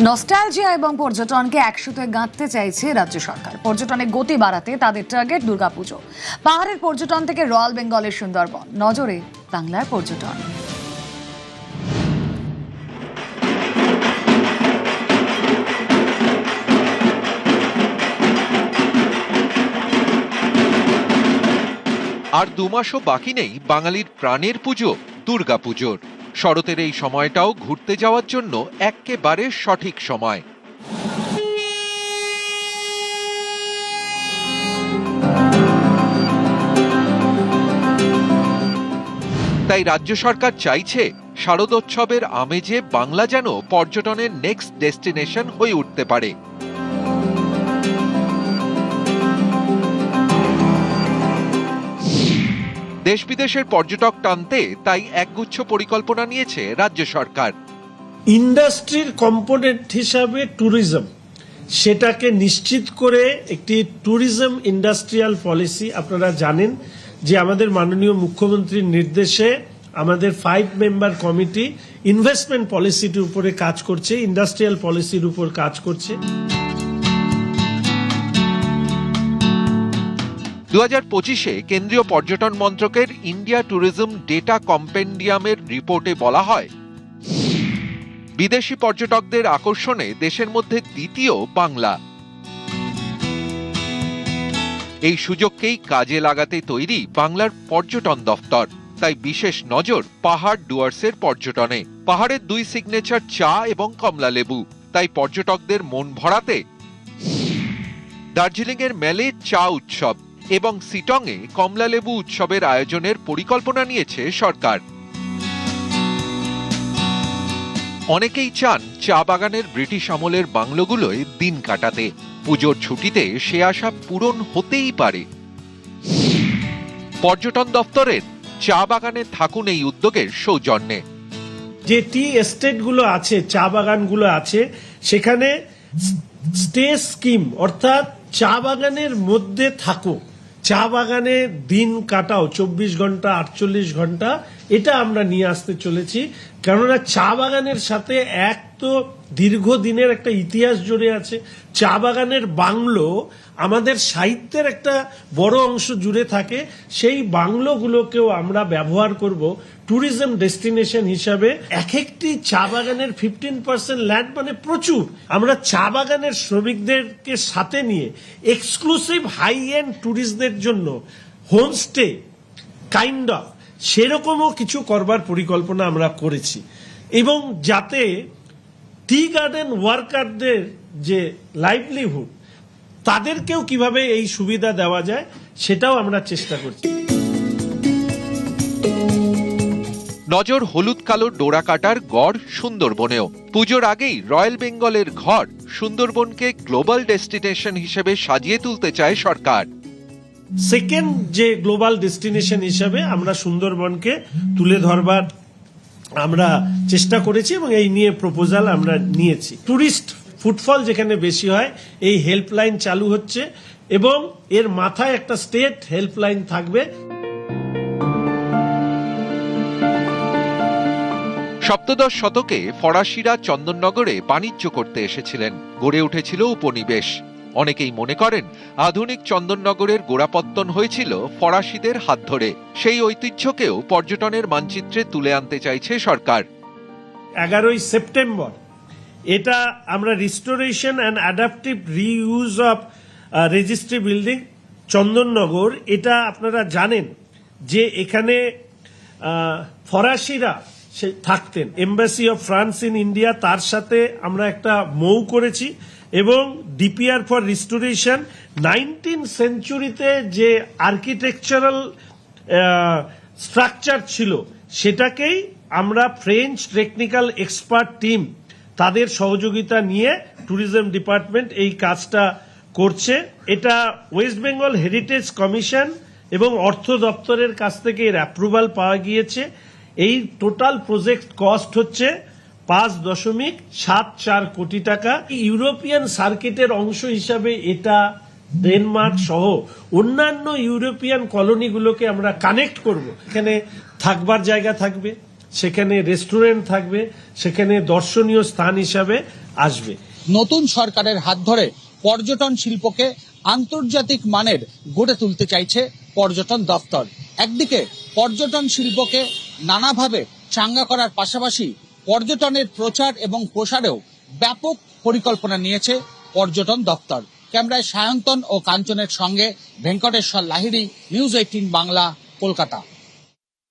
Nostalgia এবং পর্যটনকে একসাথে গাঁথতে চাইছে রাজ্য সরকার। পর্যটনে গতি বাড়াতে তাদের টার্গেট দুর্গাপুজো। পাহাড়ের পর্যটন থেকে রয়্যাল বেঙ্গলের সুন্দরবন, নজরে বাংলার পর্যটন। আর 2 মাসও বাকি নেই বাঙালির প্রাণের পুজো দুর্গাপুজোর। শরতের এই সময়টাও ঘুরতে যাওয়ার জন্য একেবারে সঠিক সময়। তাই রাজ্য সরকার চাইছে শারদোৎসবের আমেজে বাংলা যেন পর্যটনের নেক্সট ডেস্টিনেশন হয়ে উঠতে পারে। দেশ বিদেশের পর্যটক টানতে তাই একগুচ্ছ পরিকল্পনা নিয়েছে রাজ্য সরকার। ইন্ডাস্ট্রির কম্পোনেন্ট হিসাবে ট্যুরিজম, সেটাকে নিশ্চিত করে একটি ট্যুরিজম ইন্ডাস্ট্রিয়াল পলিসি, আপনারা জানেন যে আমাদের মাননীয় মুখ্যমন্ত্রীর নির্দেশে আমাদের 5 মেম্বার কমিটি ইনভেস্টমেন্ট পলিসিটির উপরে কাজ করছে, ইন্ডাস্ট্রিয়াল পলিসির উপর কাজ করছে। 2025-এ কেন্দ্রীয় পর্যটন মন্ত্রকের ইন্ডিয়া ট্যুরিজম ডেটা কম্পেন্ডিয়ামের রিপোর্টে বলা হয়, বিদেশি পর্যটকদের আকর্ষণে দেশের মধ্যে দ্বিতীয় বাংলা। এই সুযোগকেই কাজে লাগাতে তৈরি বাংলার পর্যটন দফতর। তাই বিশেষ নজর পাহাড় ডুয়ার্সের পর্যটনে। পাহাড়ের 2 সিগনেচার চা এবং কমলা লেবু। তাই পর্যটকদের মন ভরাতে দার্জিলিংয়ের মেলে চা উৎসব এবং সিটংয়ে কমলা লেবু উৎসবের আয়োজনের পরিকল্পনা নিয়েছে সরকার। অনেকেই চান চা বাগানের ব্রিটিশ আমলের বাংলোগুলোয় দিন কাটাতে। পুজোর ছুটিতে সে আশা পূরণ হতেই পারে। পর্যটন দপ্তরের চা বাগানে থাকুন এই উদ্যোগের সৌজন্যে। যে টি এস্টেটগুলো আছে, চা বাগানগুলো আছে, সেখানে স্টে স্কিম, অর্থাৎ চা বাগানের মধ্যে থাকো, চা বাগানে দিন কাটাও 24 ঘন্টা 48 ঘন্টা, এটা আমরা নিয়ে আসতে চলেছি। কেননা চা বাগানের সাথে এক তো দীর্ঘদিনের একটা ইতিহাস জুড়ে আছে, চা বাগানের বাংলো আমাদের সাহিত্যের একটা বড় অংশ জুড়ে থাকে। সেই বাংলোগুলোকেও আমরা ব্যবহার করব ট্যুরিজম ডেস্টিনেশন হিসাবে। এক একটি চা বাগানের 15% ল্যান্ড, মানে প্রচুর। আমরা চা বাগানের শ্রমিকদেরকে সাথে নিয়ে এক্সক্লুসিভ হাই এন্ড ট্যুরিস্টদের জন্য হোমস্টে কাইন্ড অফ সেরকমও কিছু করবার পরিকল্পনা আমরা করেছি। এবং যাতে টি গার্ডেন ওয়ার্কারদের যে লাইভলিহুড, তাদেরকেও কিভাবে এই সুবিধা দেওয়া যায় সেটাও আমরা চেষ্টা করছি। নজর হলুদ কালো ডোরা কাটার গড় সুন্দরবনেও। পুজোর আগেই রয়্যাল বেঙ্গলের ঘর সুন্দরবনকে গ্লোবাল ডেস্টিনেশন হিসেবে সাজিয়ে তুলতে চায় সরকার। সেকেন্ড যে গ্লোবাল ডেস্টিনেশন হিসাবে আমরা সুন্দরবনকে তুলে ধরবার আমরা চেষ্টা করেছি এবং এই নিয়ে প্রপোজাল আমরা নিয়েছি। টুরিস্ট ফুটফল যেখানে বেশি হয়, এই হেল্পলাইন চালু হচ্ছে এবং এর মাথায় একটা স্টেট হেল্পলাইন থাকবে। সপ্তদশ শতকে ফরাসিরা চন্দননগরে বাণিজ্য করতে এসেছিলেন। গড়ে উঠেছিল উপনিবেশ। অনেকেই মনে করেন আধুনিক চন্দননগরের গোড়াপত্তন হয়েছিল ফরাসিদের হাত ধরে। সেই ঐতিহ্যকেও পর্যটনের মানচিত্রে তুলে আনতে চাইছে সরকার। 11ই সেপ্টেম্বর এটা আমরা restoration and adaptive reuse of registry building Chandannagar, এটা আপনারা জানেন যে এখানে ফরাসিরা থাকতেন। Embassy of France in India, তার সাথে আমরা একটা মৌ করেছি এবং ডিপিআর ফর রিস্টোরেশন 19th সেঞ্চুরিতে যে আর্কিটেকচারাল স্ট্রাকচার ছিল সেটাকেই আমরা ফ্রেঞ্চ টেকনিক্যাল এক্সপার্ট টিম, তাদের সহযোগিতা নিয়ে ট্যুরিজম ডিপার্টমেন্ট এই কাজটা করছে। এটা ওয়েস্ট বেঙ্গল হেরিটেজ কমিশন এবং অর্থ দপ্তরের কাছ থেকে এর অ্যাপ্রুভাল পাওয়া গিয়েছে। এই টোটাল প্রজেক্ট কস্ট হচ্ছে 5.74 কোটি টাকা। ইউরোপিয়ান সার্কিটের অংশ হিসাবে এটা ডেনমার্ক সহ অন্যান্য ইউরোপিয়ান কলোনিগুলোকে আমরা কানেক্ট করব। এখানে থাকবার জায়গা থাকবে, সেখানে রেস্টুরেন্ট থাকবে, সেখানে দর্শনীয় স্থান হিসাবে আসবে। নতুন সরকারের হাত ধরে পর্যটন শিল্পকে আন্তর্জাতিক মানের গড়ে তুলতে চাইছে পর্যটন দপ্তর। একদিকে পর্যটন শিল্পকে নানাভাবে চাঙ্গা করার পাশাপাশি পর্যটনের প্রচার এবং প্রসারেও ব্যাপক পরিকল্পনা নিয়েছে পর্যটন দপ্তর। ক্যামেরায় সায়ন্তন ও কাঞ্চনের সঙ্গে ভেঙ্কটেশ্বর লাহিড়ী, নিউজ 18 বাংলা, কলকাতা।